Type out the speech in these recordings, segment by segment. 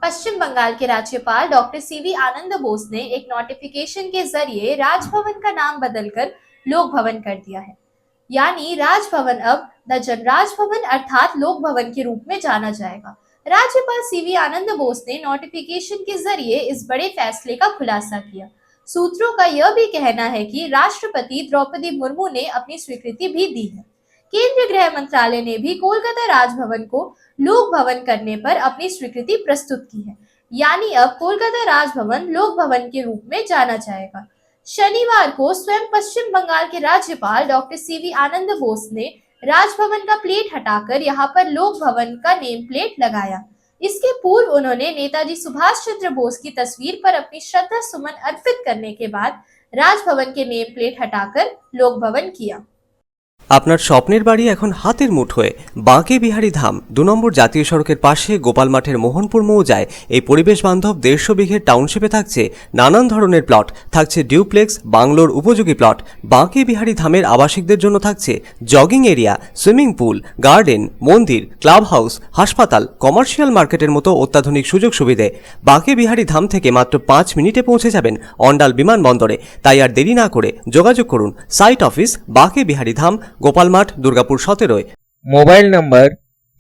पश्चिम बंगाल के राज्यपाल doctor CV आनंद बोस ने एक नोटिफिकेशन के जरिए राजभवन का नाम बदलकर लोक भवन कर दिया है। यानी राजभवन अब द जनराज भवन अर्थात लोक भवन के रूप में जाना जाएगा। राज्यपाल सीवी आनंद बोस ने नोटिफिकेशन के जरिए इस बड़े फैसले का खुलासा किया। सूत्रों का यह भी कहना है कि राष्ट्रपति द्रौपदी मुर्मू ने अपनी स्वीकृति भी दी है। केंद्रीय गृह मंत्रालय ने भी कोलकाता राजभवन को लोक भवन करने पर अपनी स्वीकृति प्रस्तुत की है। यानी अब कोलकाता राजभवन लोक भवन के रूप में जाना जाएगा। शनिवार को स्वयं पश्चिम बंगाल के राज्यपाल डॉक्टर सीवी आनंद बोस ने राजभवन का प्लेट हटाकर यहां पर लोक भवन का नेम प्लेट लगाया। इसके पूर्व उन्होंने नेताजी सुभाष चंद्र बोस की तस्वीर पर अपनी श्रद्धा सुमन अर्पित करने के बाद राजभवन के नेम प्लेट हटाकर लोक भवन किया। আপনার স্বপ্নের বাড়ি এখন হাতের মুঠোয়। বাঁকে বিহারী ধাম 2 নম্বর জাতীয় সড়কের পাশে গোপাল মাঠের মোহনপুর মৌজায় এই পরিবেশ বান্ধব 150 বিঘের টাউনশিপে থাকছে নানান ধরনের প্লট, থাকছে ডিউপ্লেক্স, বাংলোর উপযোগী প্লট। বাঁকে বিহারী ধামের আবাসিকদের জন্য থাকছে jogging area, swimming pool, garden, মন্দির, ক্লাব হাউস, হাসপাতাল, কমার্শিয়াল মার্কেটের মতো অত্যাধুনিক সুযোগ সুবিধে। বাঁকে বিহারী ধাম থেকে মাত্র 5 মিনিটে পৌঁছে যাবেন অন্ডাল বিমানবন্দরে। তাই আর দেরি না করে যোগাযোগ করুন। Site office Banke Bihari Dham, Gopalmath, Durgapur 17। Mobile number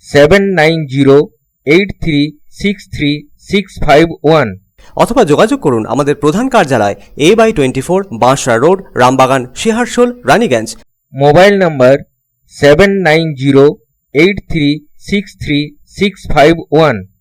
7908363651 অথবা যোগাযোগ করুন আমাদের প্রধান কার্যালয় A/24 Bansra road, Rambagan, Searsole, Raniganj. Mobile number 7908363651